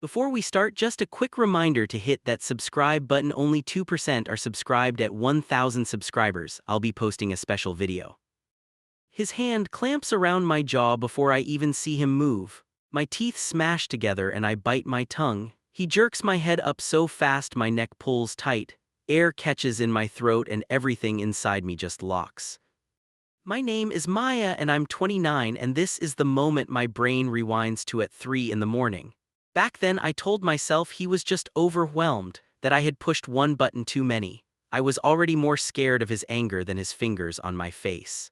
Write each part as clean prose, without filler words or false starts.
Before we start, just a quick reminder to hit that subscribe button. Only 2% are subscribed. At 1,000 subscribers, I'll be posting a special video. His hand clamps around my jaw before I even see him move. My teeth smash together and I bite my tongue. He jerks my head up so fast my neck pulls tight. Air catches in my throat and everything inside me just locks. My name is Maya and I'm 29, and this is the moment my brain rewinds to at 3 in the morning. Back then I told myself he was just overwhelmed, that I had pushed one button too many. I was already more scared of his anger than his fingers on my face.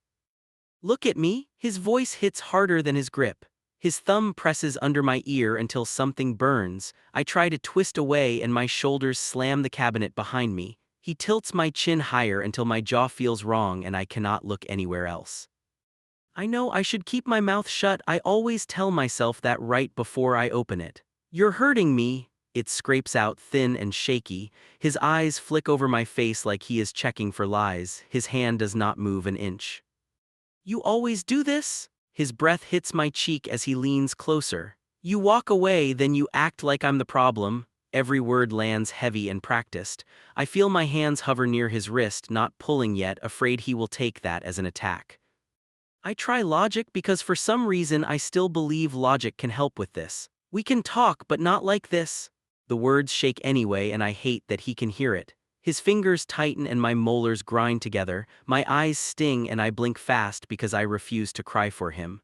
Look at me, his voice hits harder than his grip. His thumb presses under my ear until something burns. I try to twist away and my shoulders slam the cabinet behind me. He tilts my chin higher until my jaw feels wrong and I cannot look anywhere else. I know I should keep my mouth shut. I always tell myself that right before I open it. "You're hurting me," it scrapes out thin and shaky. His eyes flick over my face like he is checking for lies. His hand does not move an inch. "You always do this?" His breath hits my cheek as he leans closer. "You walk away, then you act like I'm the problem." Every word lands heavy and practiced. I feel my hands hover near his wrist, not pulling yet, afraid he will take that as an attack. I try logic because for some reason I still believe logic can help with this. "We can talk, but not like this." The words shake anyway and I hate that he can hear it. His fingers tighten and my molars grind together. My eyes sting and I blink fast because I refuse to cry for him.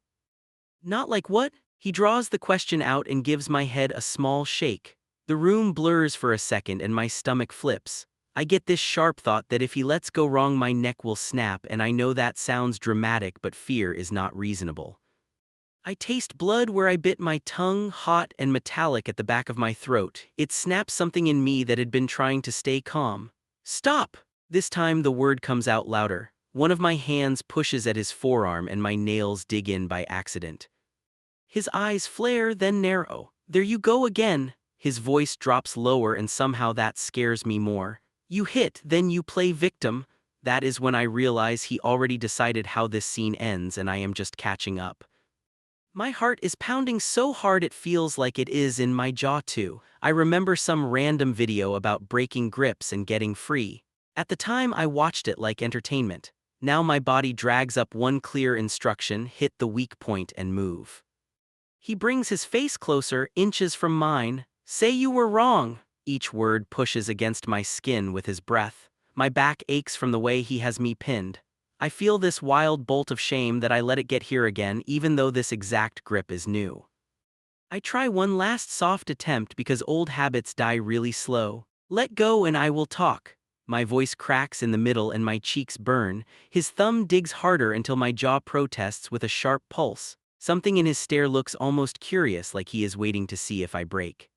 "Not like what?" He draws the question out and gives my head a small shake. The room blurs for a second and my stomach flips. I get this sharp thought that if he lets go wrong my neck will snap, and I know that sounds dramatic but fear is not reasonable. I taste blood where I bit my tongue, hot and metallic at the back of my throat. It snaps something in me that had been trying to stay calm. "Stop!" This time the word comes out louder. One of my hands pushes at his forearm and my nails dig in by accident. His eyes flare, then narrow. "There you go again." His voice drops lower and somehow that scares me more. "You hit, then you play victim." That is when I realize he already decided how this scene ends and I am just catching up. My heart is pounding so hard it feels like it is in my jaw too. I remember some random video about breaking grips and getting free. At the time I watched it like entertainment. Now my body drags up one clear instruction: hit the weak point and move. He brings his face closer, inches from mine. "Say you were wrong." Each word pushes against my skin with his breath. My back aches from the way he has me pinned. I feel this wild bolt of shame that I let it get here again, even though this exact grip is new. I try one last soft attempt because old habits die really slow. "Let go and I will talk." My voice cracks in the middle and my cheeks burn. His thumb digs harder until my jaw protests with a sharp pulse. Something in his stare looks almost curious, like he is waiting to see if I break.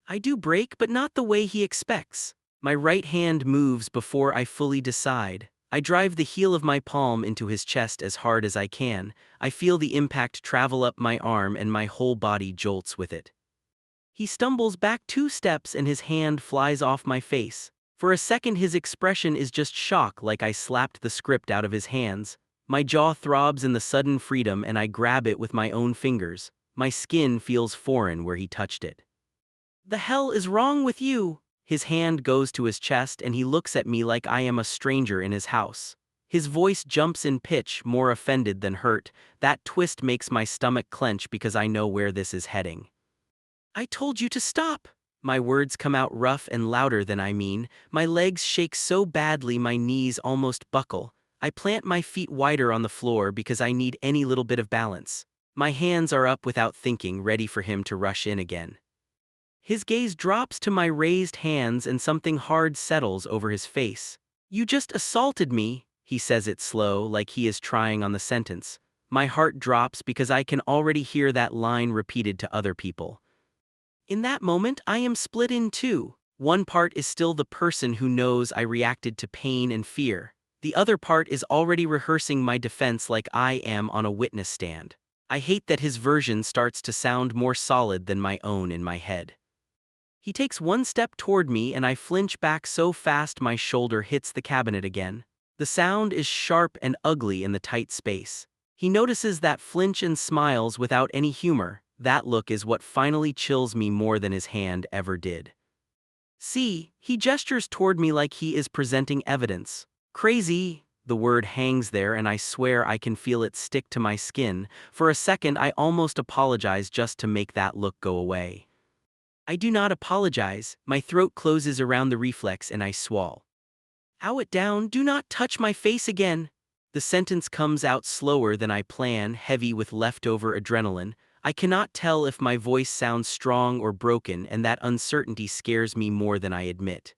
I do break, but not the way he expects. My right hand moves before I fully decide. I drive the heel of my palm into his chest as hard as I can. I feel the impact travel up my arm and my whole body jolts with it. He stumbles back 2 steps and his hand flies off my face. For a second his expression is just shock, like I slapped the script out of his hands. My jaw throbs in the sudden freedom and I grab it with my own fingers. My skin feels foreign where he touched it. "The hell is wrong with you?" His hand goes to his chest and he looks at me like I am a stranger in his house. His voice jumps in pitch, more offended than hurt. That twist makes my stomach clench because I know where this is heading. "I told you to stop." My words come out rough and louder than I mean. My legs shake so badly my knees almost buckle. I plant my feet wider on the floor because I need any little bit of balance. My hands are up without thinking, ready for him to rush in again. His gaze drops to my raised hands and something hard settles over his face. "You just assaulted me." He says it slow, like he is trying on the sentence. My heart drops because I can already hear that line repeated to other people. In that moment, I am split in two. One part is still the person who knows I reacted to pain and fear. The other part is already rehearsing my defense like I am on a witness stand. I hate that his version starts to sound more solid than my own in my head. He takes one step toward me and I flinch back so fast my shoulder hits the cabinet again. The sound is sharp and ugly in the tight space. He notices that flinch and smiles without any humor. That look is what finally chills me more than his hand ever did. See, he gestures toward me like he is presenting evidence. Crazy. The word hangs there and I swear I can feel it stick to my skin. For a second I almost apologize just to make that look go away. I do not apologize, my throat closes around the reflex and I swallow. Ow it down, do not touch my face again. The sentence comes out slower than I plan, heavy with leftover adrenaline. I cannot tell if my voice sounds strong or broken and that uncertainty scares me more than I admit.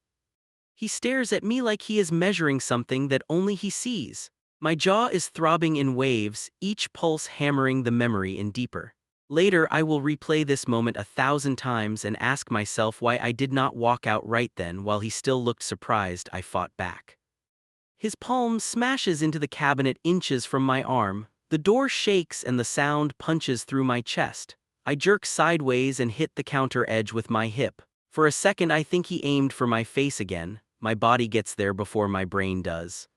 He stares at me like he is measuring something that only he sees. My jaw is throbbing in waves, each pulse hammering the memory in deeper. Later I will replay this moment 1,000 times and ask myself why I did not walk out right then. While he still looked surprised, I fought back. His palm smashes into the cabinet inches from my arm. The door shakes and the sound punches through my chest. I jerk sideways and hit the counter edge with my hip. For a second I think he aimed for my face again. My body gets there before my brain does.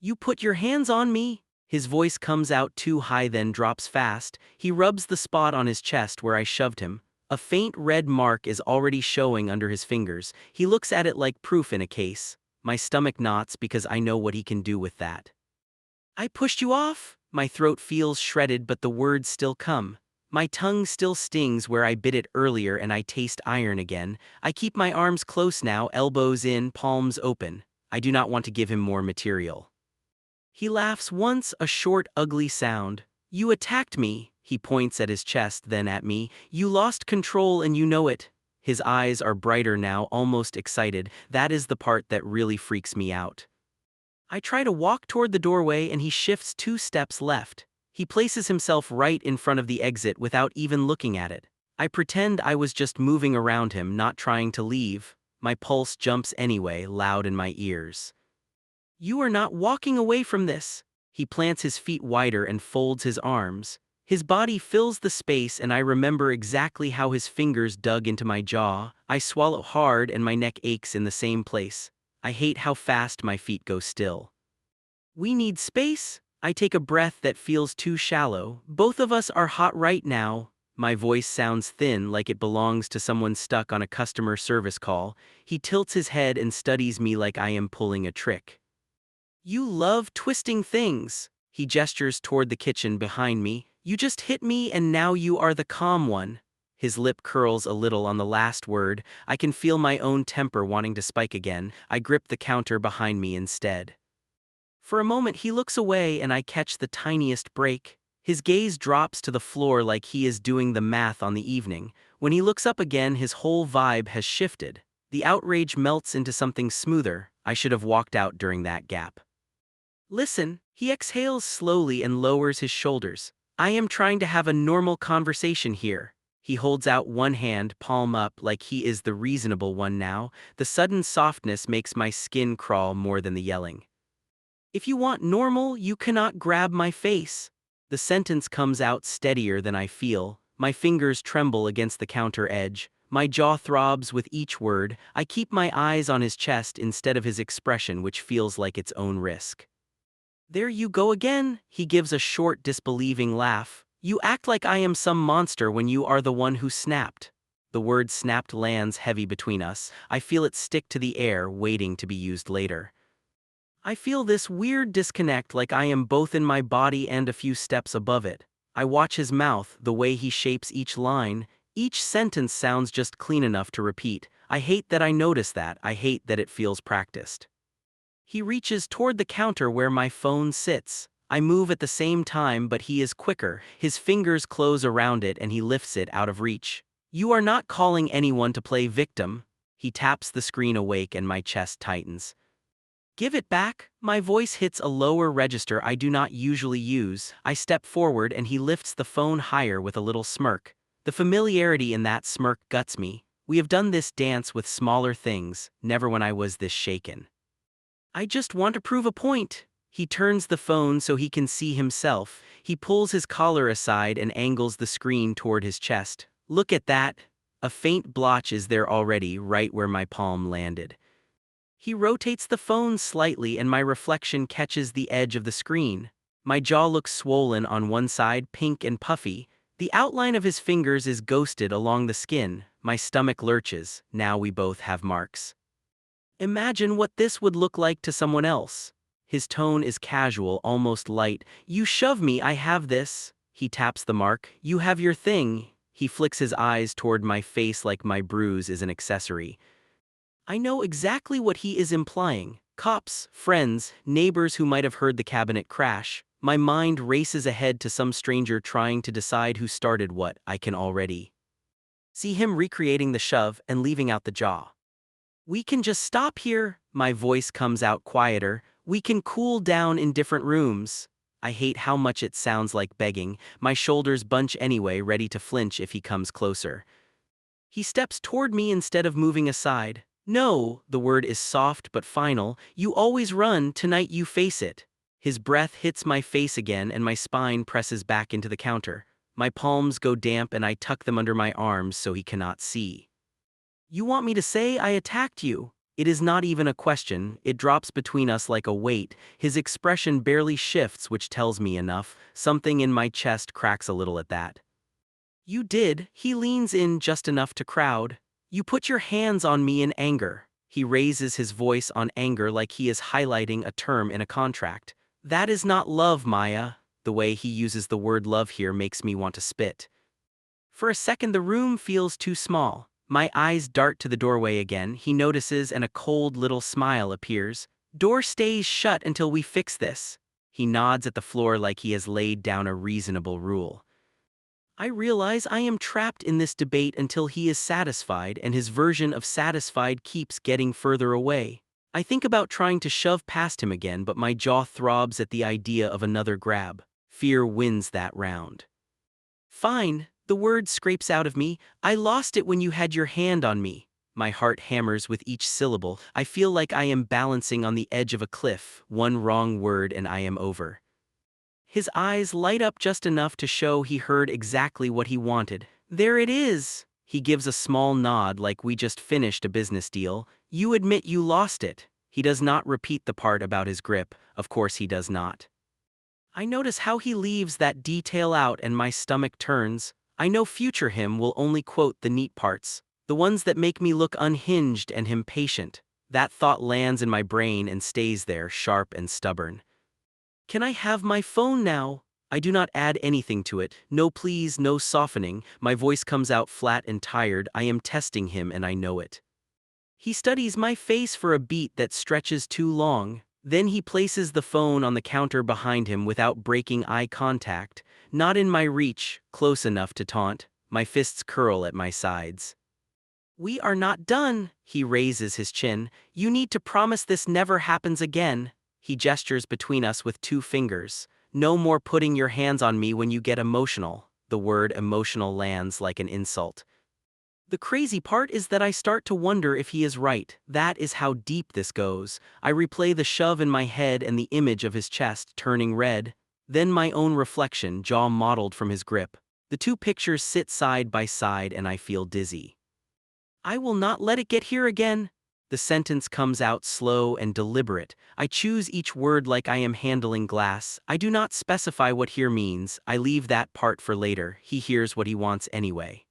You put your hands on me? His voice comes out too high then drops fast. He rubs the spot on his chest where I shoved him. A faint red mark is already showing under his fingers. He looks at it like proof in a case. My stomach knots because I know what he can do with that. I pushed you off? My throat feels shredded but the words still come. My tongue still stings where I bit it earlier and I taste iron again. I keep my arms close now, elbows in, palms open. I do not want to give him more material. He laughs once, a short, ugly sound. You attacked me. He points at his chest, then at me. You lost control and you know it. His eyes are brighter now, almost excited. That is the part that really freaks me out. I try to walk toward the doorway and he shifts 2 steps left. He places himself right in front of the exit without even looking at it. I pretend I was just moving around him, not trying to leave. My pulse jumps anyway, loud in my ears. You are not walking away from this. He plants his feet wider and folds his arms. His body fills the space and I remember exactly how his fingers dug into my jaw. I swallow hard and my neck aches in the same place. I hate how fast my feet go still. We need space. I take a breath that feels too shallow. Both of us are hot right now. My voice sounds thin like it belongs to someone stuck on a customer service call. He tilts his head and studies me like I am pulling a trick. You love twisting things. He gestures toward the kitchen behind me. You just hit me and now you are the calm one. His lip curls a little on the last word. I can feel my own temper wanting to spike again. I grip the counter behind me instead. For a moment he looks away and I catch the tiniest break. His gaze drops to the floor like he is doing the math on the evening. When he looks up again, his whole vibe has shifted. The outrage melts into something smoother. I should have walked out during that gap. Listen, he exhales slowly and lowers his shoulders. I am trying to have a normal conversation here. He holds out one hand, palm up, like he is the reasonable one now. The sudden softness makes my skin crawl more than the yelling. If you want normal, you cannot grab my face. The sentence comes out steadier than I feel. My fingers tremble against the counter edge. My jaw throbs with each word. I keep my eyes on his chest instead of his expression, which feels like its own risk. There you go again. He gives a short, disbelieving laugh. You act like I am some monster when you are the one who snapped. The word snapped lands heavy between us. I feel it stick to the air, waiting to be used later. I feel this weird disconnect, like I am both in my body and a few steps above it. I watch his mouth, the way he shapes each line. Each sentence sounds just clean enough to repeat. I hate that I notice that. I hate that it feels practiced. He reaches toward the counter where my phone sits. I move at the same time, but he is quicker. His fingers close around it and he lifts it out of reach. You are not calling anyone to play victim. He taps the screen awake and my chest tightens. Give it back. My voice hits a lower register I do not usually use. I step forward and he lifts the phone higher with a little smirk. The familiarity in that smirk guts me. We have done this dance with smaller things, never when I was this shaken. I just want to prove a point. He turns the phone so he can see himself. He pulls his collar aside and angles the screen toward his chest. Look at that. A faint blotch is there already, right where my palm landed. He rotates the phone slightly and my reflection catches the edge of the screen. My jaw looks swollen on one side, pink and puffy. The outline of his fingers is ghosted along the skin, my stomach lurches, now we both have marks. Imagine what this would look like to someone else. His tone is casual, almost light. You shove me, I have this. He taps the mark. You have your thing. He flicks his eyes toward my face like my bruise is an accessory. I know exactly what he is implying. Cops, friends, neighbors who might have heard the cabinet crash. My mind races ahead to some stranger trying to decide who started what. I can already see him recreating the shove and leaving out the jaw. We can just stop here. My voice comes out quieter. We can cool down in different rooms. I hate how much it sounds like begging. My shoulders bunch anyway, ready to flinch if he comes closer. He steps toward me instead of moving aside. No, the word is soft but final. You always run, tonight you face it. His breath hits my face again and my spine presses back into the counter. My palms go damp and I tuck them under my arms so he cannot see. You want me to say I attacked you? It is not even a question, it drops between us like a weight. His expression barely shifts, which tells me enough. Something in my chest cracks a little at that. You did. He leans in just enough to crowd. You put your hands on me in anger. He raises his voice on anger like he is highlighting a term in a contract. That is not love, Maya. The way he uses the word love here makes me want to spit. For a second the room feels too small. My eyes dart to the doorway again. He notices and a cold little smile appears. Door stays shut until we fix this. He nods at the floor like he has laid down a reasonable rule. I realize I am trapped in this debate until he is satisfied, and his version of satisfied keeps getting further away. I think about trying to shove past him again, but my jaw throbs at the idea of another grab. Fear wins that round. Fine, the word scrapes out of me. I lost it when you had your hand on me. My heart hammers with each syllable. I feel like I am balancing on the edge of a cliff. One wrong word and I am over. His eyes light up just enough to show he heard exactly what he wanted. There it is. He gives a small nod like we just finished a business deal. You admit you lost it. He does not repeat the part about his grip. Of course he does not. I notice how he leaves that detail out and my stomach turns. I know future him will only quote the neat parts, the ones that make me look unhinged and impatient. That thought lands in my brain and stays there, sharp and stubborn. Can I have my phone now? I do not add anything to it. No please, no softening. My voice comes out flat and tired. I am testing him and I know it. He studies my face for a beat that stretches too long. Then he places the phone on the counter behind him without breaking eye contact. Not in my reach, close enough to taunt. My fists curl at my sides. We are not done. He raises his chin. You need to promise this never happens again. He gestures between us with 2 fingers. No more putting your hands on me when you get emotional. The word emotional lands like an insult. The crazy part is that I start to wonder if he is right. That is how deep this goes. I replay the shove in my head and the image of his chest turning red. Then my own reflection, jaw modeled from his grip. The 2 pictures sit side by side and I feel dizzy. I will not let it get here again. The sentence comes out slow and deliberate. I choose each word like I am handling glass. I do not specify what here means. I leave that part for later. He hears what he wants anyway.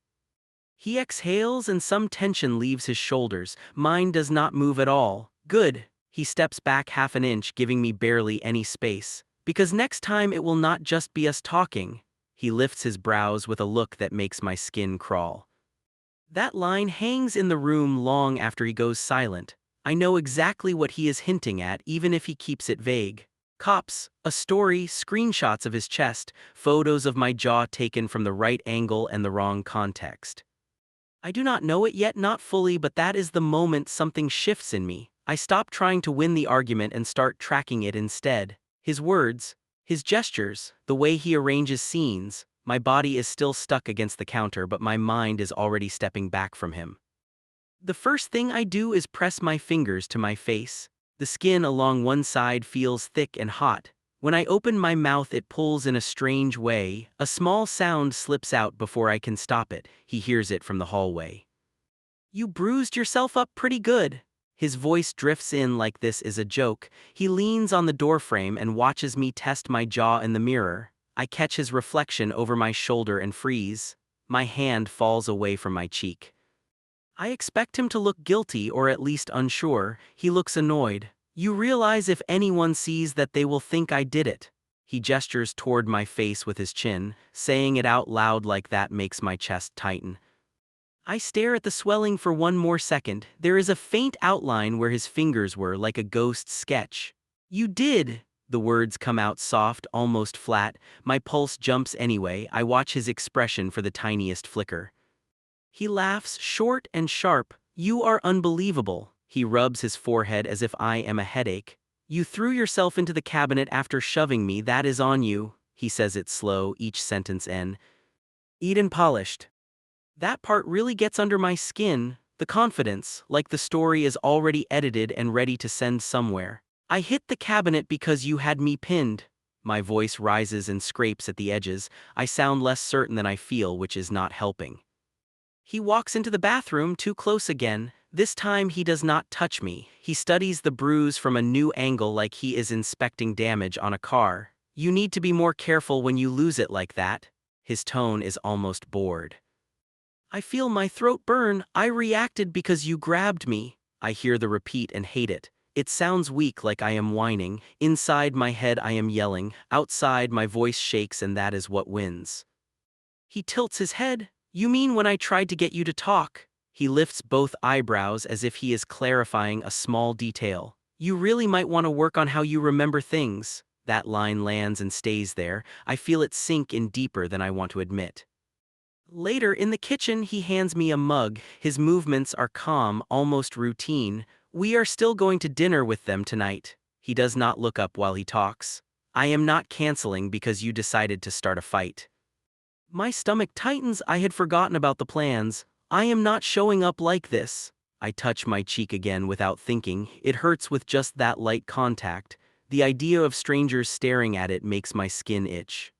He exhales and some tension leaves his shoulders. Mine does not move at all. Good. He steps back half an inch, giving me barely any space. Because next time it will not just be us talking. He lifts his brows with a look that makes my skin crawl. That line hangs in the room long after he goes silent. I know exactly what he is hinting at, even if he keeps it vague. Cops, a story, screenshots of his chest, photos of my jaw taken from the right angle and the wrong context. I do not know it yet, not fully, but that is the moment something shifts in me. I stop trying to win the argument and start tracking it instead. His words, his gestures, the way he arranges scenes. My body is still stuck against the counter, but my mind is already stepping back from him. The first thing I do is press my fingers to my face. The skin along one side feels thick and hot. When I open my mouth, it pulls in a strange way. A small sound slips out before I can stop it. He hears it from the hallway. You bruised yourself up pretty good. His voice drifts in like this is a joke. He leans on the doorframe and watches me test my jaw in the mirror. I catch his reflection over my shoulder and freeze. My hand falls away from my cheek. I expect him to look guilty or at least unsure. He looks annoyed. You realize if anyone sees that they will think I did it. He gestures toward my face with his chin, saying it out loud like that makes my chest tighten. I stare at the swelling for one more second. There is a faint outline where his fingers were, like a ghost sketch. You did. The words come out soft, almost flat. My pulse jumps anyway. I watch his expression for the tiniest flicker. He laughs, short and sharp. You are unbelievable. He rubs his forehead as if I am a headache. You threw yourself into the cabinet after shoving me. That is on you. He says it slow, each sentence N. Eden polished. That part really gets under my skin, the confidence, like the story is already edited and ready to send somewhere. I hit the cabinet because you had me pinned. My voice rises and scrapes at the edges. I sound less certain than I feel, which is not helping. He walks into the bathroom, too close again. This time he does not touch me. He studies the bruise from a new angle like he is inspecting damage on a car. You need to be more careful when you lose it like that. His tone is almost bored. I feel my throat burn. I reacted because you grabbed me. I hear the repeat and hate it. It sounds weak, like I am whining. Inside my head I am yelling. Outside my voice shakes, and that is what wins. He tilts his head. You mean when I tried to get you to talk? He lifts both eyebrows as if he is clarifying a small detail. You really might want to work on how you remember things. That line lands and stays there. I feel it sink in deeper than I want to admit. Later, in the kitchen, he hands me a mug. His movements are calm, almost routine. We are still going to dinner with them tonight. He does not look up while he talks. I am not canceling because you decided to start a fight. My stomach tightens. I had forgotten about the plans. I am not showing up like this. I touch my cheek again without thinking. It hurts with just that light contact. The idea of strangers staring at it makes my skin itch.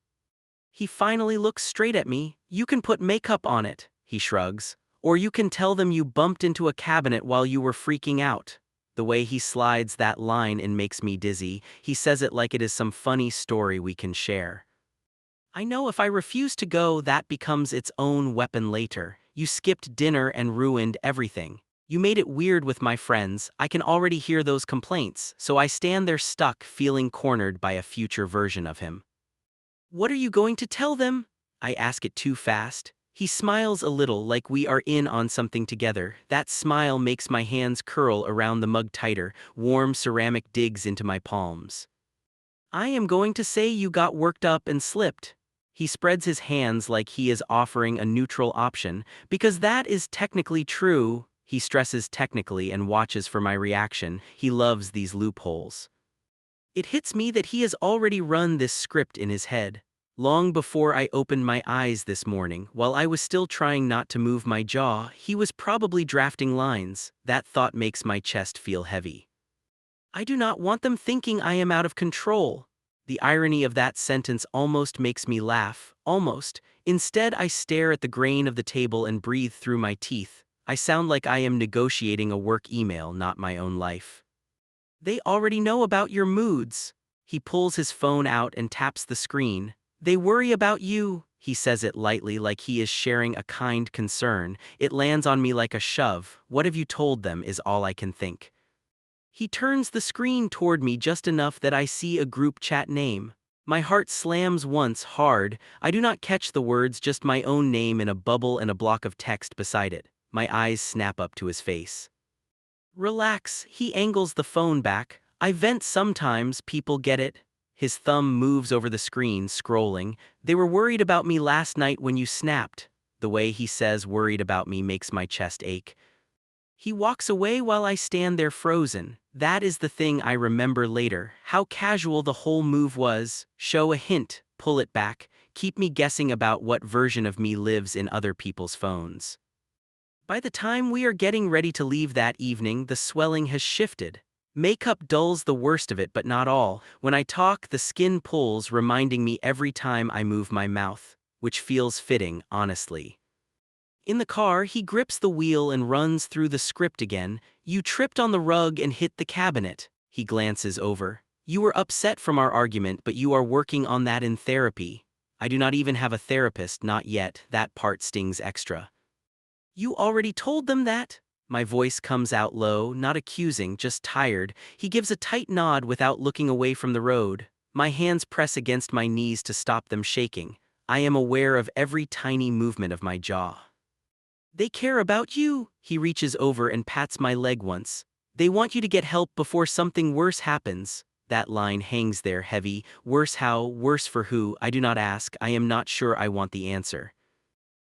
He finally looks straight at me. You can put makeup on it, he shrugs. Or you can tell them you bumped into a cabinet while you were freaking out. The way he slides that line in makes me dizzy. He says it like it is some funny story we can share. I know if I refuse to go, that becomes its own weapon later. You skipped dinner and ruined everything. You made it weird with my friends. I can already hear those complaints, so I stand there stuck, feeling cornered by a future version of him. What are you going to tell them? I ask it too fast. He smiles a little, like we are in on something together. That smile makes my hands curl around the mug tighter. Warm ceramic digs into my palms. I am going to say you got worked up and slipped. He spreads his hands like he is offering a neutral option, because that is technically true. He stresses technically and watches for my reaction. He loves these loopholes. It hits me that he has already run this script in his head. Long before I opened my eyes this morning, while I was still trying not to move my jaw, he was probably drafting lines. That thought makes my chest feel heavy. I do not want them thinking I am out of control. The irony of that sentence almost makes me laugh. Almost. Instead, I stare at the grain of the table and breathe through my teeth. I sound like I am negotiating a work email, not my own life. They already know about your moods. He pulls his phone out and taps the screen. They worry about you. He says it lightly, like he is sharing a kind concern. It lands on me like a shove. What have you told them is all I can think. He turns the screen toward me just enough that I see a group chat name. My heart slams once hard. I do not catch the words, just my own name in a bubble and a block of text beside it. My eyes snap up to his face. Relax, he angles the phone back. I vent sometimes, people get it. His thumb moves over the screen, scrolling. They were worried about me last night when you snapped. The way he says worried about me makes my chest ache. He walks away while I stand there frozen. That is the thing I remember later. How casual the whole move was. Show a hint, pull it back, keep me guessing about what version of me lives in other people's phones. By the time we are getting ready to leave that evening, the swelling has shifted. Makeup dulls the worst of it, but not all. When I talk, the skin pulls, reminding me every time I move my mouth, which feels fitting, honestly. In the car, he grips the wheel and runs through the script again. You tripped on the rug and hit the cabinet. He glances over. You were upset from our argument, but you are working on that in therapy. I do not even have a therapist, not yet. That part stings extra. You already told them that? My voice comes out low, not accusing, just tired. He gives a tight nod without looking away from the road. My hands press against my knees to stop them shaking. I am aware of every tiny movement of my jaw. They care about you. He reaches over and pats my leg once. They want you to get help before something worse happens. That line hangs there heavy. Worse how, worse for who? I do not ask. I am not sure I want the answer.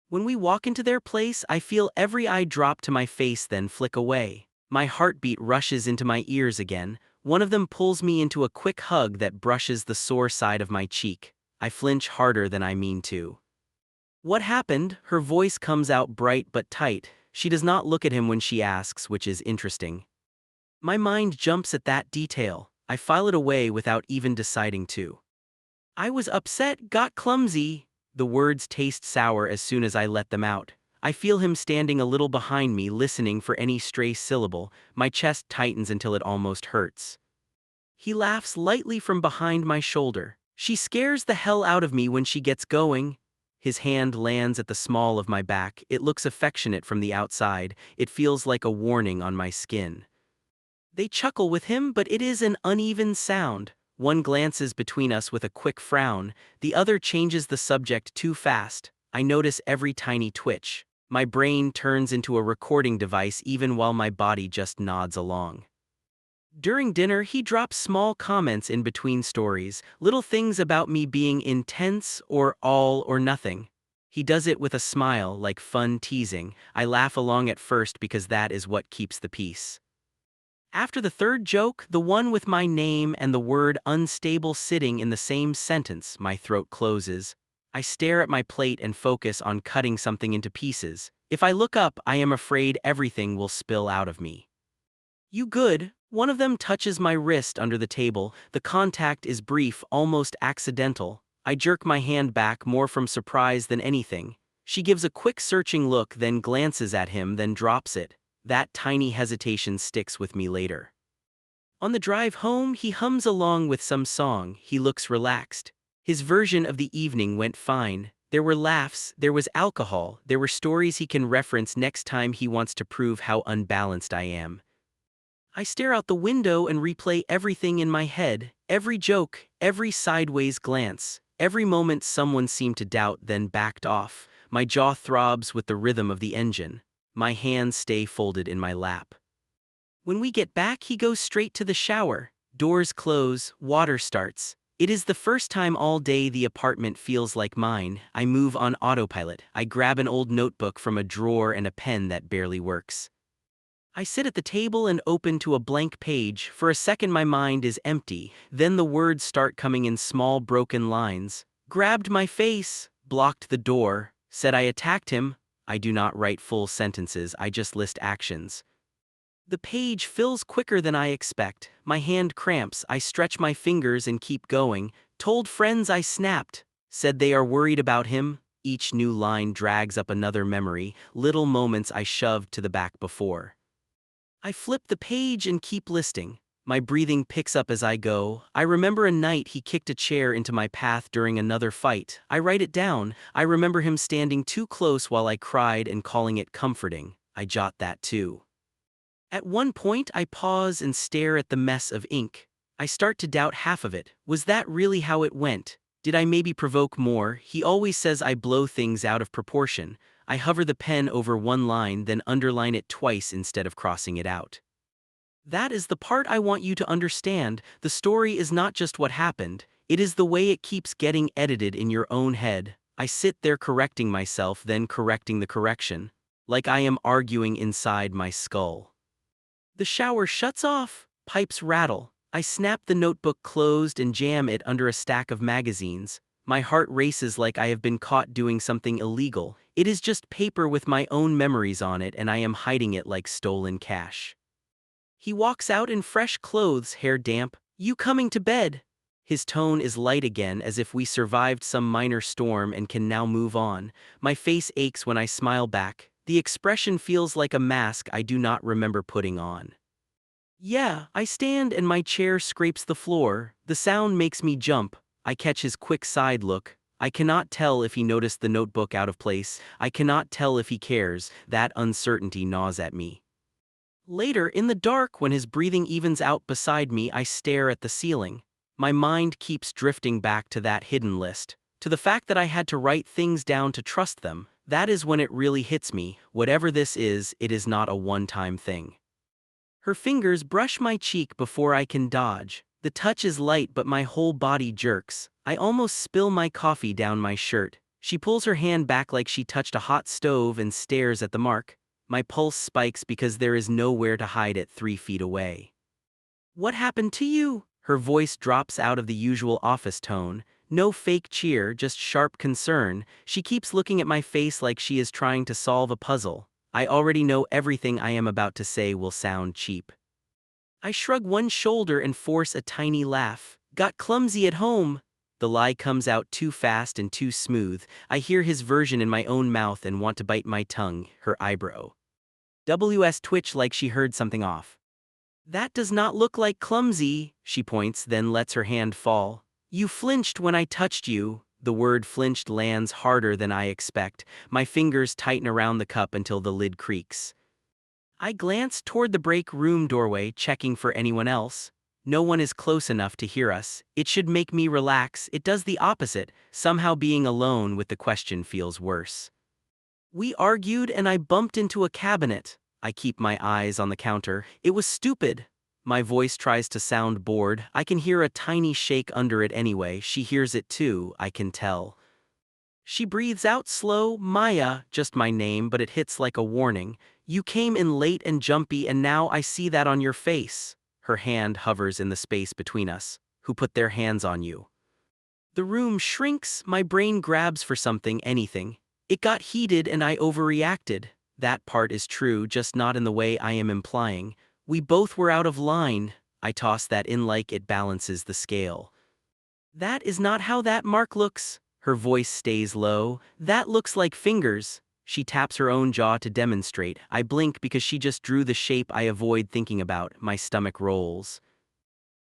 When we walk into their place, I feel every eye drop to my face, then flick away. My heartbeat rushes into my ears again. One of them pulls me into a quick hug that brushes the sore side of my cheek. I flinch harder than I mean to. What happened? Her voice comes out bright but tight. She does not look at him when she asks, which is interesting. My mind jumps at that detail. I file it away without even deciding to. I was upset, got clumsy. The words taste sour as soon as I let them out. I feel him standing a little behind me, listening for any stray syllable. My chest tightens until it almost hurts. He laughs lightly from behind my shoulder. She scares the hell out of me when she gets going. His hand lands at the small of my back. It looks affectionate from the outside. It feels like a warning on my skin. They chuckle with him, but it is an uneven sound. One glances between us with a quick frown. The other changes the subject too fast. I notice every tiny twitch. My brain turns into a recording device even while my body just nods along. During dinner, he drops small comments in between stories, little things about me being intense or all or nothing. He does it with a smile, like fun teasing. I laugh along at first because that is what keeps the peace. After the third joke, the one with my name and the word unstable sitting in the same sentence, my throat closes. I stare at my plate and focus on cutting something into pieces. If I look up, I am afraid everything will spill out of me. You good? One of them touches my wrist under the table. The contact is brief, almost accidental. I jerk my hand back more from surprise than anything. She gives a quick searching look, then glances at him, then drops it. That tiny hesitation sticks with me later. On the drive home, he hums along with some song. He looks relaxed. His version of the evening went fine. There were laughs, there was alcohol, there were stories he can reference next time he wants to prove how unbalanced I am. I stare out the window and replay everything in my head, every joke, every sideways glance, every moment someone seemed to doubt then backed off. My jaw throbs with the rhythm of the engine. My hands stay folded in my lap. When we get back, he goes straight to the shower. Doors close, water starts. It is the first time all day the apartment feels like mine. I move on autopilot. I grab an old notebook from a drawer and a pen that barely works. I sit at the table and open to a blank page. For a second my mind is empty, then the words start coming in small broken lines. Grabbed my face, blocked the door, said I attacked him. I do not write full sentences, I just list actions. The page fills quicker than I expect. My hand cramps, I stretch my fingers and keep going. Told friends I snapped, said they are worried about him. Each new line drags up another memory, little moments I shoved to the back before. I flip the page and keep listing. My breathing picks up as I go. I remember a night he kicked a chair into my path during another fight. I write it down. I remember him standing too close while I cried and calling it comforting. I jot that too. At one point I pause and stare at the mess of ink. I start to doubt half of it. Was that really how it went? Did I maybe provoke more? He always says I blow things out of proportion. I hover the pen over one line, then underline it twice instead of crossing it out. That is the part I want you to understand. The story is not just what happened, it is the way it keeps getting edited in your own head. I sit there correcting myself, then correcting the correction, like I am arguing inside my skull. The shower shuts off, pipes rattle. I snap the notebook closed and jam it under a stack of magazines. My heart races like I have been caught doing something illegal. It is just paper with my own memories on it, and I am hiding it like stolen cash. He walks out in fresh clothes, hair damp. You coming to bed? His tone is light again, as if we survived some minor storm and can now move on. My face aches when I smile back. The expression feels like a mask I do not remember putting on. Yeah, I stand and my chair scrapes the floor. The sound makes me jump. I catch his quick side look. I cannot tell if he noticed the notebook out of place. I cannot tell if he cares. That uncertainty gnaws at me. Later, in the dark, when his breathing evens out beside me, I stare at the ceiling. My mind keeps drifting back to that hidden list, to the fact that I had to write things down to trust them. That is when it really hits me. Whatever this is, it is not a one-time thing. Her fingers brush my cheek before I can dodge. The touch is light, but my whole body jerks. I almost spill my coffee down my shirt. She pulls her hand back like she touched a hot stove and stares at the mark. My pulse spikes because there is nowhere to hide at 3 feet away. "What happened to you?" Her voice drops out of the usual office tone. No fake cheer, just sharp concern. She keeps looking at my face like she is trying to solve a puzzle. I already know everything I am about to say will sound cheap. I shrug one shoulder and force a tiny laugh. "Got clumsy at home." The lie comes out too fast and too smooth. I hear his version in my own mouth and want to bite my tongue. Her eyebrow W's twitch like she heard something off. "That does not look like clumsy," she points, then lets her hand fall. "You flinched when I touched you." The word flinched lands harder than I expect. My fingers tighten around the cup until the lid creaks. I glance toward the break room doorway, checking for anyone else. No one is close enough to hear us. It should make me relax. It does the opposite. Somehow being alone with the question feels worse. "We argued and I bumped into a cabinet." I keep my eyes on the counter. "It was stupid." My voice tries to sound bored. I can hear a tiny shake under it anyway. She hears it too, I can tell. She breathes out slow, "Maya," just my name, but it hits like a warning. "You came in late and jumpy, and now I see that on your face." Her hand hovers in the space between us. "Who put their hands on you?" The room shrinks. My brain grabs for something, anything. "It got heated and I overreacted." That part is true, just not in the way I am implying. "We both were out of line." I toss that in like it balances the scale. "That is not how that mark looks." Her voice stays low. "That looks like fingers." She taps her own jaw to demonstrate. I blink because she just drew the shape I avoid thinking about. My stomach rolls.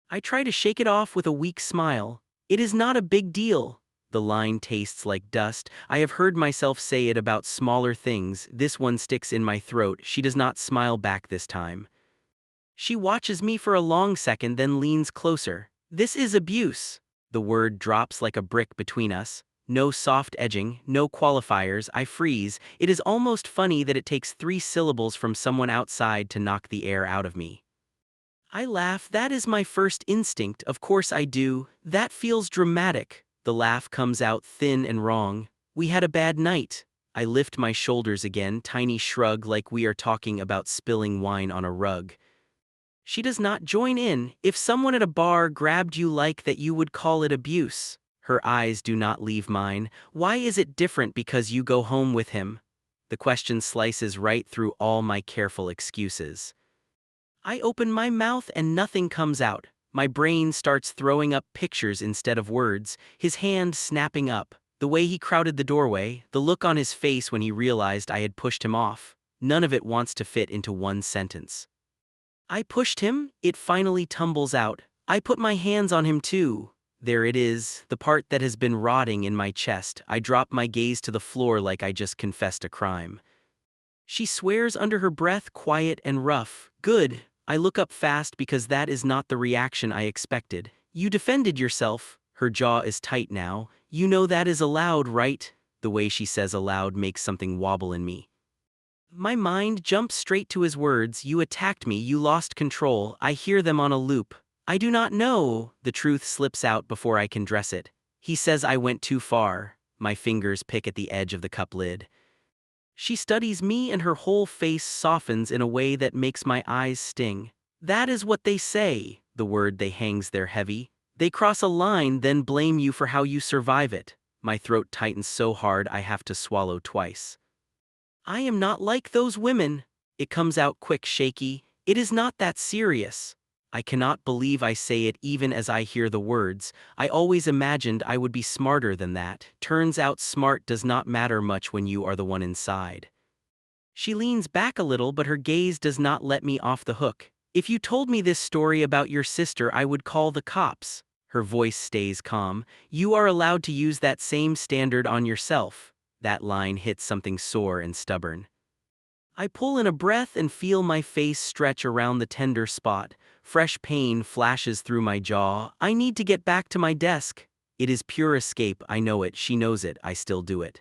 I try to shake it off with a weak smile. "It is not a big deal." The line tastes like dust. I have heard myself say it about smaller things. This one sticks in my throat. She does not smile back this time. She watches me for a long second, then leans closer. "This is abuse." The word drops like a brick between us. No soft edging, no qualifiers. I freeze. It is almost funny that it takes 3 syllables from someone outside to knock the air out of me. I laugh. "That is my first instinct. Of course I do. That feels dramatic." The laugh comes out thin and wrong. "We had a bad night." I lift my shoulders again, tiny shrug like we are talking about spilling wine on a rug. She does not join in. "If someone at a bar grabbed you like that, you would call it abuse." Her eyes do not leave mine. "Why is it different because you go home with him?" The question slices right through all my careful excuses. I open my mouth and nothing comes out. My brain starts throwing up pictures instead of words, his hand snapping up, the way he crowded the doorway, the look on his face when he realized I had pushed him off. None of it wants to fit into one sentence. "I pushed him," it finally tumbles out. "I put my hands on him too." There it is, the part that has been rotting in my chest. I drop my gaze to the floor like I just confessed a crime. She swears under her breath, quiet and rough. "Good." I look up fast because that is not the reaction I expected. "You defended yourself." Her jaw is tight now. "You know that is allowed, right?" The way she says allowed makes something wobble in me. My mind jumps straight to his words. "You attacked me, you lost control." I hear them on a loop. "I do not know." The truth slips out before I can dress it. "He says I went too far." My fingers pick at the edge of the cup lid. She studies me and her whole face softens in a way that makes my eyes sting. "That is what they say." The word "they" hangs there heavy. "They cross a line, then blame you for how you survive it." My throat tightens so hard I have to swallow twice. "I am not like those women." It comes out quick, shaky. "It is not that serious." I cannot believe I say it even as I hear the words. I always imagined I would be smarter than that. Turns out smart does not matter much when you are the one inside. She leans back a little, but her gaze does not let me off the hook. "If you told me this story about your sister, I would call the cops." Her voice stays calm. You are allowed to use that same standard on yourself. That line hits something sore and stubborn. I pull in a breath and feel my face stretch around the tender spot. Fresh pain flashes through my jaw. I need to get back to my desk. It is pure escape, I know it, she knows it, I still do it.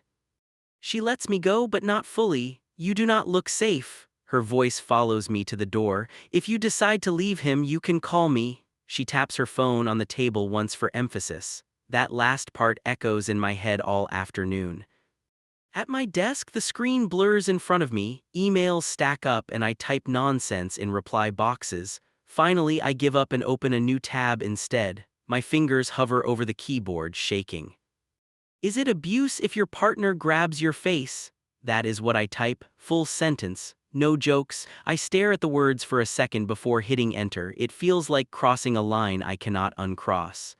She lets me go, but not fully. You do not look safe. Her voice follows me to the door. If you decide to leave him, you can call me. She taps her phone on the table once for emphasis. That last part echoes in my head all afternoon. At my desk, the screen blurs in front of me, emails stack up and I type nonsense in reply boxes. Finally, I give up and open a new tab instead. My fingers hover over the keyboard, shaking. Is it abuse if your partner grabs your face? That is what I type, full sentence, no jokes. I stare at the words for a second before hitting enter. It feels like crossing a line I cannot uncross.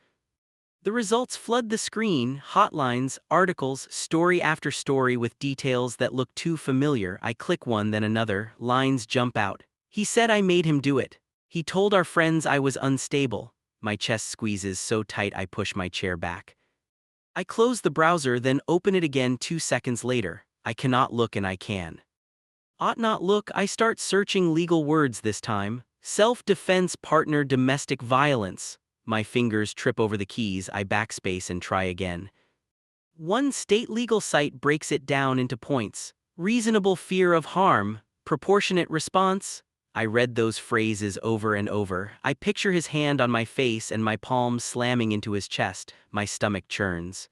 The results flood the screen, hotlines, articles, story after story with details that look too familiar. I click one then another, lines jump out. He said I made him do it. He told our friends I was unstable. My chest squeezes so tight I push my chair back. I close the browser then open it again 2 seconds later. I cannot look and I can. Ought not look, I start searching legal words this time. Self-defense, partner, domestic violence. My fingers trip over the keys, I backspace and try again. One state legal site breaks it down into points. Reasonable fear of harm, proportionate response. I read those phrases over and over. I picture his hand on my face and my palm slamming into his chest. My stomach churns.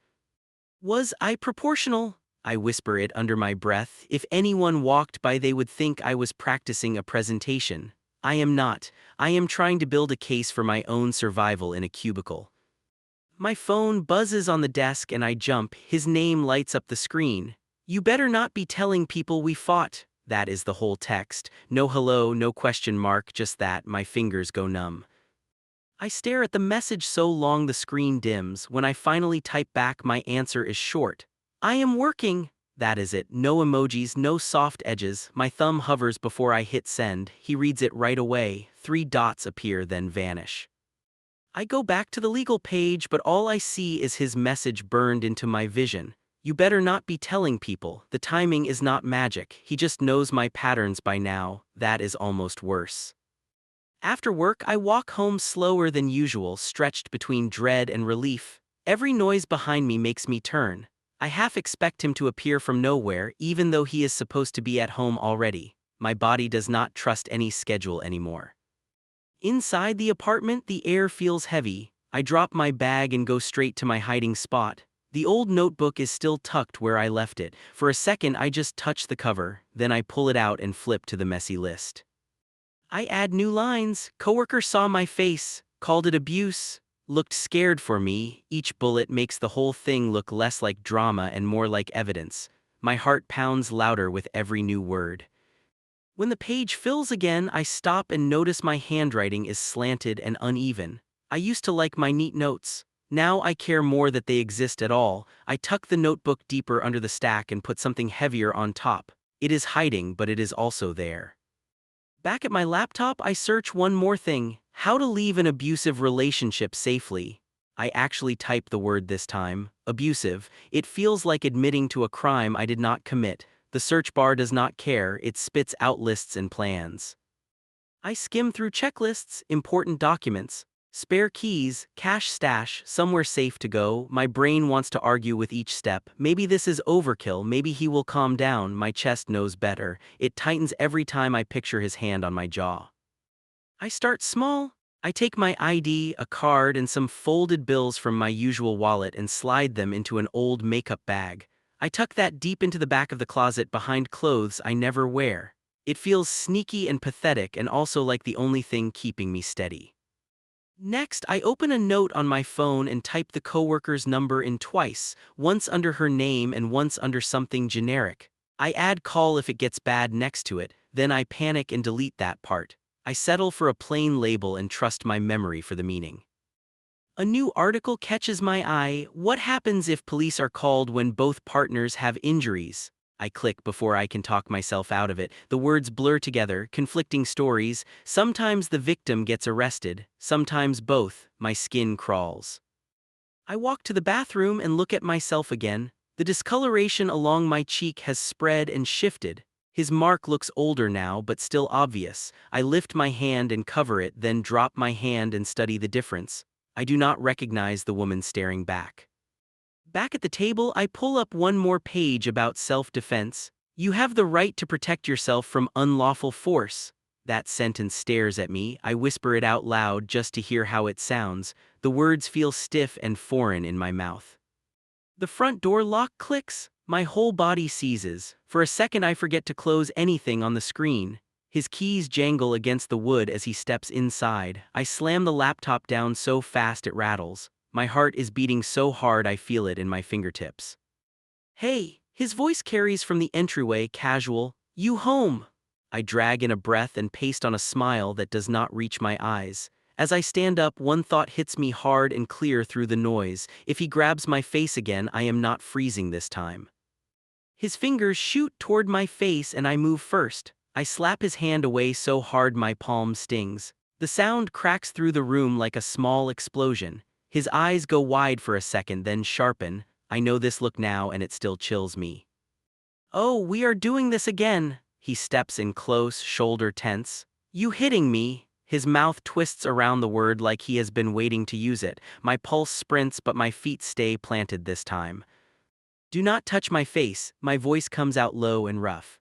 Was I proportional? I whisper it under my breath. If anyone walked by, they would think I was practicing a presentation. I am not. I am trying to build a case for my own survival in a cubicle. My phone buzzes on the desk and I jump. His name lights up the screen. You better not be telling people we fought. That is the whole text. No hello, no question mark, just that. My fingers go numb. I stare at the message so long the screen dims. When I finally type back, my answer is short. I am working. That is it. No emojis, no soft edges. My thumb hovers before I hit send. He reads it right away. 3 dots appear then vanish. I go back to the legal page, but all I see is his message burned into my vision. You better not be telling people. The timing is not magic. He just knows my patterns by now. That is almost worse. After work, I walk home slower than usual, stretched between dread and relief. Every noise behind me makes me turn. I half expect him to appear from nowhere, even though he is supposed to be at home already. My body does not trust any schedule anymore. Inside the apartment, the air feels heavy. I drop my bag and go straight to my hiding spot. The old notebook is still tucked where I left it. For a second, I just touch the cover, then I pull it out and flip to the messy list. I add new lines. Coworker saw my face, called it abuse. Looked scared for me. Each bullet makes the whole thing look less like drama and more like evidence. My heart pounds louder with every new word. When the page fills again, I stop and notice my handwriting is slanted and uneven. I used to like my neat notes. Now I care more that they exist at all. I tuck the notebook deeper under the stack and put something heavier on top. It is hiding, but it is also there. Back at my laptop, I search one more thing. How to leave an abusive relationship safely. I actually type the word this time. Abusive. It feels like admitting to a crime I did not commit. The search bar does not care. It spits out lists and plans. I skim through checklists, important documents, spare keys, cash stash, somewhere safe to go. My brain wants to argue with each step. Maybe this is overkill. Maybe he will calm down. My chest knows better. It tightens every time I picture his hand on my jaw. I start small. I take my ID, a card, and some folded bills from my usual wallet and slide them into an old makeup bag. I tuck that deep into the back of the closet behind clothes I never wear. It feels sneaky and pathetic and also like the only thing keeping me steady. Next, I open a note on my phone and type the coworker's number in twice, once under her name and once under something generic. I add call if it gets bad next to it, then I panic and delete that part. I settle for a plain label and trust my memory for the meaning. A new article catches my eye. What happens if police are called when both partners have injuries? I click before I can talk myself out of it. The words blur together, conflicting stories. Sometimes the victim gets arrested, sometimes both. My skin crawls. I walk to the bathroom and look at myself again. The discoloration along my cheek has spread and shifted. His mark looks older now, but still obvious. I lift my hand and cover it, then drop my hand and study the difference. I do not recognize the woman staring back. Back at the table, I pull up one more page about self-defense. You have the right to protect yourself from unlawful force. That sentence stares at me. I whisper it out loud just to hear how it sounds. The words feel stiff and foreign in my mouth. The front door lock clicks. My whole body seizes. For a second I forget to close anything on the screen. His keys jangle against the wood as he steps inside. I slam the laptop down so fast it rattles. My heart is beating so hard I feel it in my fingertips. Hey, his voice carries from the entryway, casual. You home? I drag in a breath and paste on a smile that does not reach my eyes. As I stand up, one thought hits me hard and clear through the noise. If he grabs my face again, I am not freezing this time. His fingers shoot toward my face and I move first. I slap his hand away so hard my palm stings. The sound cracks through the room like a small explosion. His eyes go wide for a second, then sharpen. I know this look now and it still chills me. Oh, we are doing this again. He steps in close, shoulder tense. You hitting me? His mouth twists around the word like he has been waiting to use it. My pulse sprints, but my feet stay planted this time. Do not touch my face. My voice comes out low and rough.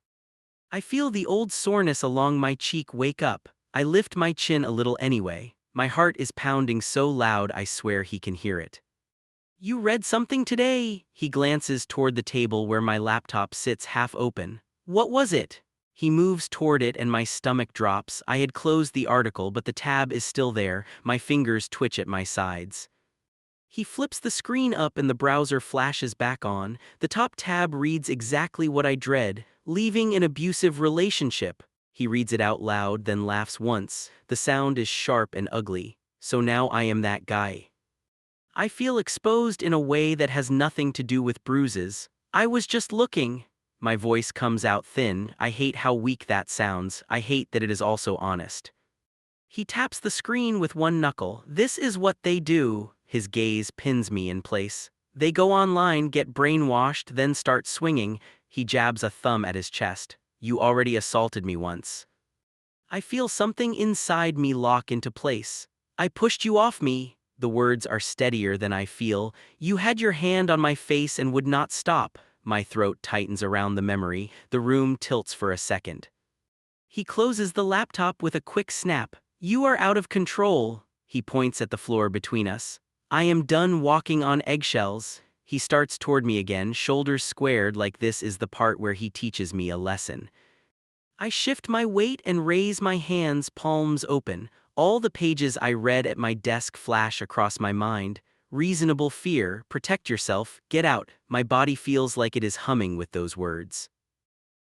I feel the old soreness along my cheek wake up. I lift my chin a little anyway. My heart is pounding so loud I swear he can hear it. You read something today? He glances toward the table where my laptop sits half open. What was it? He moves toward it and my stomach drops. I had closed the article, but the tab is still there. My fingers twitch at my sides. He flips the screen up and the browser flashes back on. The top tab reads exactly what I dread: leaving an abusive relationship. He reads it out loud, then laughs once. The sound is sharp and ugly. So now I am that guy. I feel exposed in a way that has nothing to do with bruises. I was just looking. My voice comes out thin. I hate how weak that sounds. I hate that it is also honest. He taps the screen with one knuckle. This is what they do. His gaze pins me in place. They go online, get brainwashed, then start swinging. He jabs a thumb at his chest. You already assaulted me once. I feel something inside me lock into place. I pushed you off me. The words are steadier than I feel. You had your hand on my face and would not stop. My throat tightens around the memory. The room tilts for a second. He closes the laptop with a quick snap. You are out of control. He points at the floor between us. I am done walking on eggshells. He starts toward me again, shoulders squared like this is the part where he teaches me a lesson. I shift my weight and raise my hands, palms open. All the pages I read at my desk flash across my mind. Reasonable fear, protect yourself, get out. My body feels like it is humming with those words.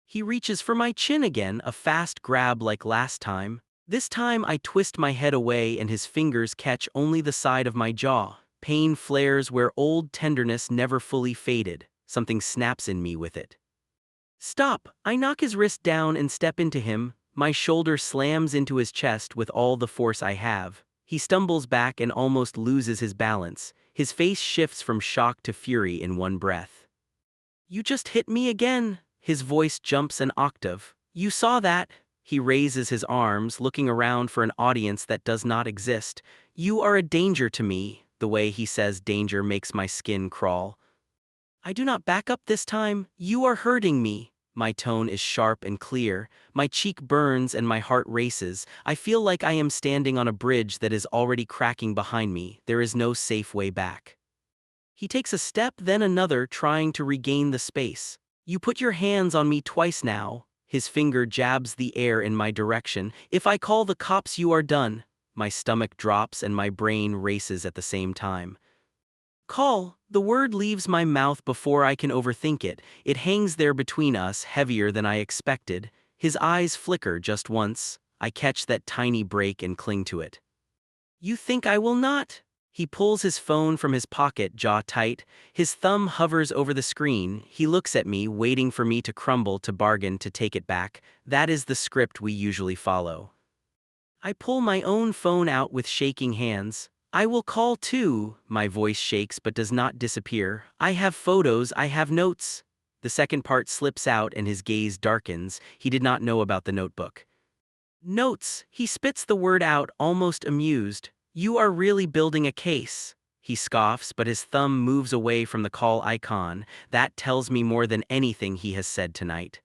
He reaches for my chin again, a fast grab like last time. This time I twist my head away and his fingers catch only the side of my jaw. Pain flares where old tenderness never fully faded. Something snaps in me with it. Stop! I knock his wrist down and step into him. My shoulder slams into his chest with all the force I have. He stumbles back and almost loses his balance. His face shifts from shock to fury in one breath. You just hit me again. His voice jumps an octave. You saw that? He raises his arms, looking around for an audience that does not exist. You are a danger to me. The way he says danger makes my skin crawl. I do not back up this time. You are hurting me. My tone is sharp and clear. My cheek burns and my heart races. I feel like I am standing on a bridge that is already cracking behind me. There is no safe way back. He takes a step, then another, trying to regain the space. You put your hands on me twice now. His finger jabs the air in my direction. If I call the cops, you are done. My stomach drops and my brain races at the same time. Call. The word leaves my mouth before I can overthink it. It hangs there between us, heavier than I expected. His eyes flicker just once. I catch that tiny break and cling to it. You think I will not? He pulls his phone from his pocket, jaw tight. His thumb hovers over the screen. He looks at me, waiting for me to crumble, to bargain, to take it back. That is the script we usually follow. I pull my own phone out with shaking hands. I will call too. My voice shakes but does not disappear. I have photos, I have notes. The second part slips out and his gaze darkens. He did not know about the notebook. Notes. He spits the word out, almost amused. You are really building a case. He scoffs, but his thumb moves away from the call icon. That tells me more than anything he has said tonight.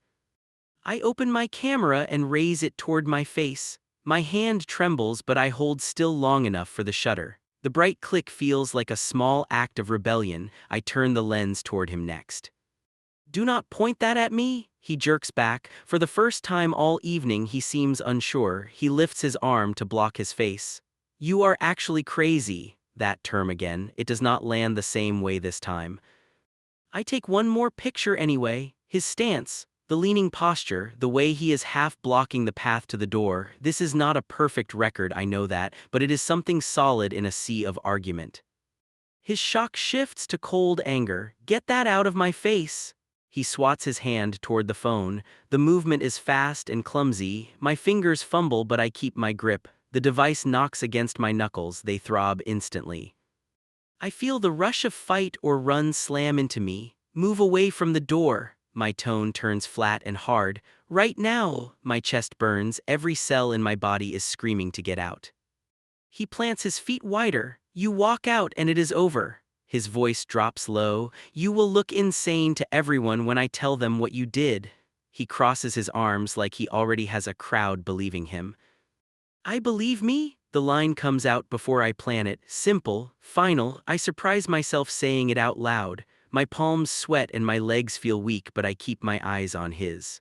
I open my camera and raise it toward my face. My hand trembles, but I hold still long enough for the shutter. The bright click feels like a small act of rebellion. I turn the lens toward him next. Do not point that at me, he jerks back. For the first time all evening he seems unsure. He lifts his arm to block his face. You are actually crazy. That term again. It does not land the same way this time. I take one more picture anyway. His stance, the leaning posture, the way he is half blocking the path to the door. This is not a perfect record, I know that, but it is something solid in a sea of argument. His shock shifts to cold anger. Get that out of my face. He swats his hand toward the phone. The movement is fast and clumsy. My fingers fumble, but I keep my grip. The device knocks against my knuckles. They throb instantly. I feel the rush of fight or run slam into me. Move away from the door. My tone turns flat and hard. Right now. My chest burns. Every cell in my body is screaming to get out. He plants his feet wider. You walk out and it is over. His voice drops low. You will look insane to everyone when I tell them what you did. He crosses his arms like he already has a crowd believing him. I believe me? The line comes out before I plan it. Simple, final. I surprise myself saying it out loud. My palms sweat and my legs feel weak, but I keep my eyes on his.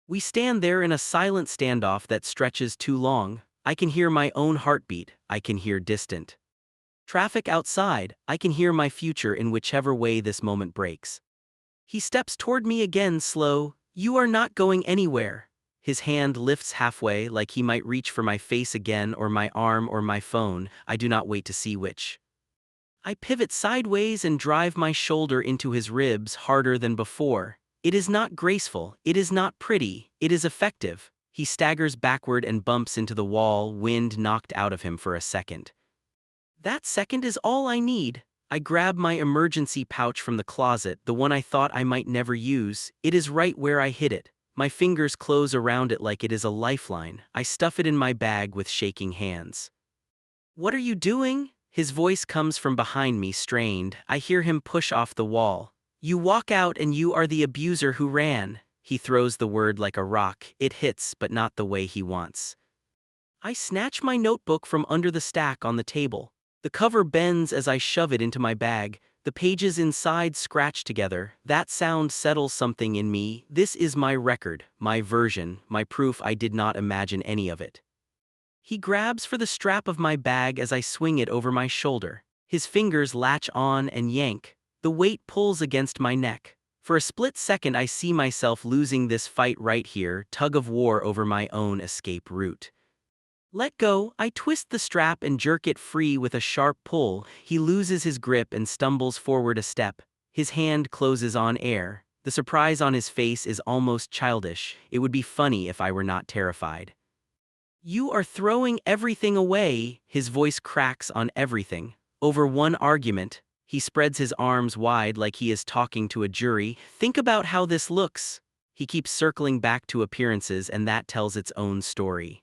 We stand there in a silent standoff that stretches too long. I can hear my own heartbeat. I can hear distant traffic outside. I can hear my future in whichever way this moment breaks. He steps toward me again, slow. You are not going anywhere. His hand lifts halfway, like he might reach for my face again, or my arm, or my phone. I do not wait to see which. I pivot sideways and drive my shoulder into his ribs harder than before. It is not graceful, it is not pretty, it is effective. He staggers backward and bumps into the wall, wind knocked out of him for a second. That second is all I need. I grab my emergency pouch from the closet, the one I thought I might never use. It is right where I hid it. My fingers close around it like it is a lifeline. I stuff it in my bag with shaking hands. What are you doing? His voice comes from behind me, strained. I hear him push off the wall. You walk out and you are the abuser who ran. He throws the word like a rock. It hits, but not the way he wants. I snatch my notebook from under the stack on the table. The cover bends as I shove it into my bag. The pages inside scratch together. That sound settles something in me. This is my record, my version, my proof. I did not imagine any of it. He grabs for the strap of my bag as I swing it over my shoulder. His fingers latch on and yank. The weight pulls against my neck. For a split second I see myself losing this fight right here, tug of war over my own escape route. Let go. I twist the strap and jerk it free with a sharp pull. He loses his grip and stumbles forward a step. His hand closes on air. The surprise on his face is almost childish. It would be funny if I were not terrified. You are throwing everything away. His voice cracks on everything. Over one argument. He spreads his arms wide like he is talking to a jury. Think about how this looks. He keeps circling back to appearances, and that tells its own story.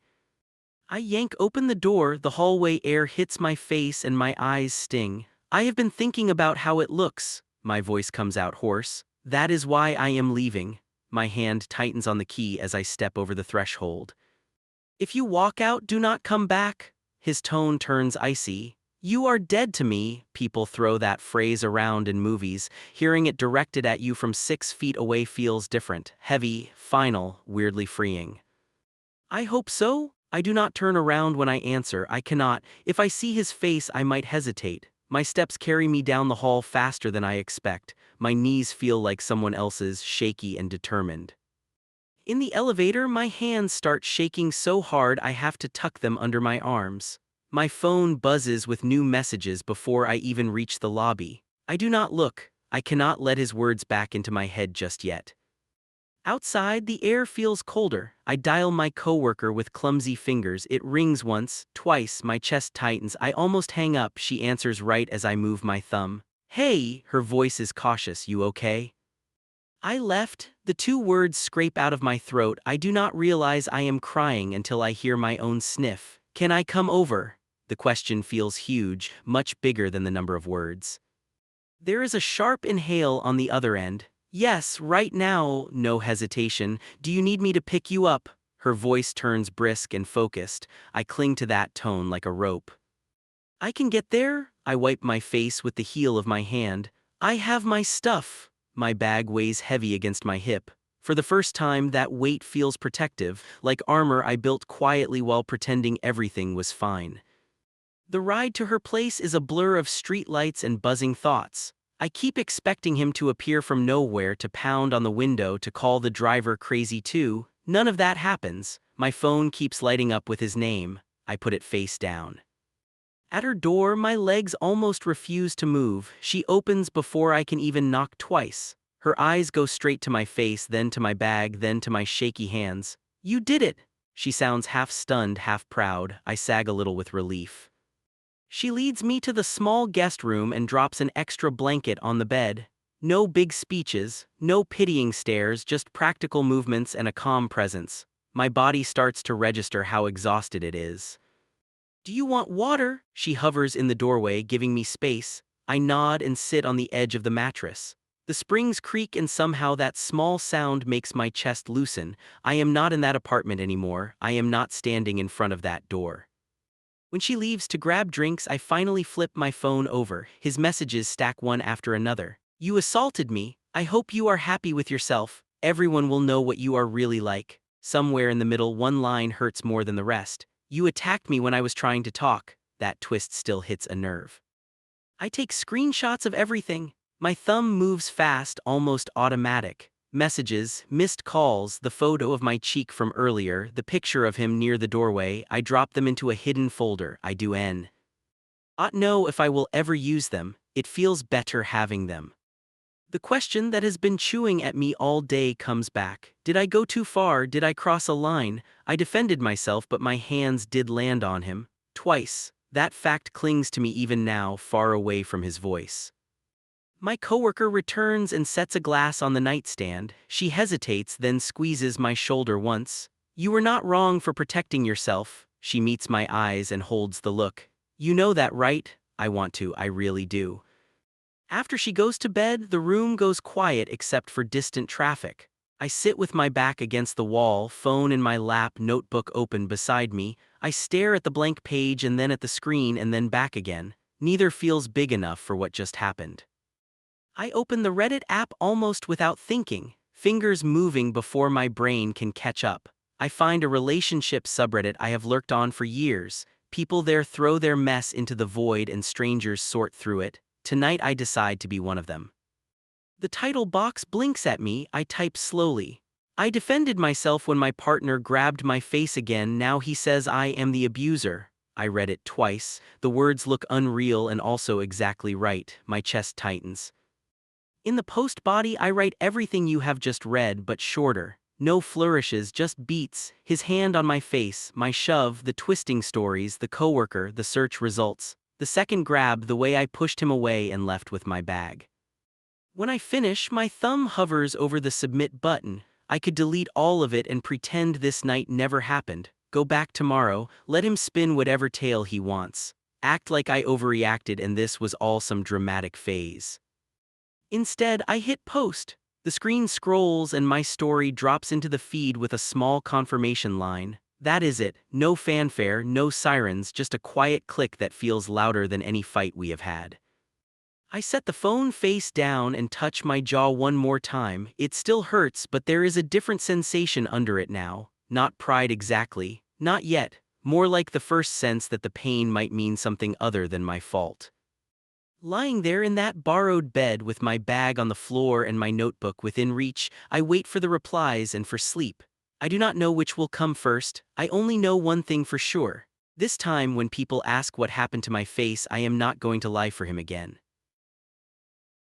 I yank open the door. The hallway air hits my face and my eyes sting. I have been thinking about how it looks. My voice comes out hoarse. That is why I am leaving. My hand tightens on the key as I step over the threshold. If you walk out, do not come back. His tone turns icy. You are dead to me. People throw that phrase around in movies. Hearing it directed at you from 6 feet away feels different, heavy, final, weirdly freeing. I hope so. I do not turn around when I answer. I cannot. If I see his face, I might hesitate. My steps carry me down the hall faster than I expect. My knees feel like someone else's, shaky and determined. In the elevator, my hands start shaking so hard I have to tuck them under my arms. My phone buzzes with new messages before I even reach the lobby. I do not look. I cannot let his words back into my head just yet. Outside, the air feels colder. I dial my coworker with clumsy fingers. It rings once, twice, my chest tightens. I almost hang up. She answers right as I move my thumb. Hey, her voice is cautious. You okay? I left. The two words scrape out of my throat. I do not realize I am crying until I hear my own sniff. Can I come over? The question feels huge, much bigger than the number of words. There is a sharp inhale on the other end. Yes, right now, no hesitation. Do you need me to pick you up? Her voice turns brisk and focused. I cling to that tone like a rope. I can get there. I wipe my face with the heel of my hand. I have my stuff. My bag weighs heavy against my hip. For the first time, that weight feels protective, like armor I built quietly while pretending everything was fine. The ride to her place is a blur of streetlights and buzzing thoughts. I keep expecting him to appear from nowhere, to pound on the window, to call the driver crazy too. None of that happens. My phone keeps lighting up with his name. I put it face down. At her door, my legs almost refuse to move. She opens before I can even knock twice. Her eyes go straight to my face, then to my bag, then to my shaky hands. You did it! She sounds half stunned, half proud. I sag a little with relief. She leads me to the small guest room and drops an extra blanket on the bed. No big speeches, no pitying stares, just practical movements and a calm presence. My body starts to register how exhausted it is. Do you want water? She hovers in the doorway, giving me space. I nod and sit on the edge of the mattress. The springs creak and somehow that small sound makes my chest loosen. I am not in that apartment anymore. I am not standing in front of that door. When she leaves to grab drinks, I finally flip my phone over. His messages stack one after another. You assaulted me. I hope you are happy with yourself. Everyone will know what you are really like. Somewhere in the middle, one line hurts more than the rest. You attacked me when I was trying to talk. That twist still hits a nerve. I take screenshots of everything. My thumb moves fast, almost automatic. Messages, missed calls, the photo of my cheek from earlier, the picture of him near the doorway. I drop them into a hidden folder. I do not know if I will ever use them. It feels better having them. The question that has been chewing at me all day comes back. Did I go too far? Did I cross a line? I defended myself, but my hands did land on him. Twice. That fact clings to me even now, far away from his voice. My coworker returns and sets a glass on the nightstand. She hesitates, then squeezes my shoulder once. You were not wrong for protecting yourself. She meets my eyes and holds the look. You know that, right? I want to, I really do. After she goes to bed, the room goes quiet except for distant traffic. I sit with my back against the wall, phone in my lap, notebook open beside me. I stare at the blank page and then at the screen and then back again. Neither feels big enough for what just happened. I open the Reddit app almost without thinking, fingers moving before my brain can catch up. I find a relationship subreddit I have lurked on for years. People there throw their mess into the void and strangers sort through it. Tonight I decide to be one of them. The title box blinks at me. I type slowly. I defended myself when my partner grabbed my face again. Now he says I am the abuser. I read it twice. The words look unreal and also exactly right. My chest tightens. In the post body I write everything you have just read, but shorter. No flourishes, just beats. His hand on my face, my shove, the twisting stories, the coworker, the search results. The second grab, the way I pushed him away and left with my bag. When I finish, my thumb hovers over the submit button. I could delete all of it and pretend this night never happened. Go back tomorrow, let him spin whatever tale he wants. Act like I overreacted and this was all some dramatic phase. Instead, I hit post. The screen scrolls and my story drops into the feed with a small confirmation line. That is it. No fanfare, no sirens, just a quiet click that feels louder than any fight we have had. I set the phone face down and touch my jaw one more time. It still hurts, but there is a different sensation under it now. Not pride exactly. Not yet. More like the first sense that the pain might mean something other than my fault. Lying there in that borrowed bed with my bag on the floor and my notebook within reach, I wait for the replies and for sleep. I do not know which will come first. I only know one thing for sure. This time when people ask what happened to my face, I am not going to lie for him again.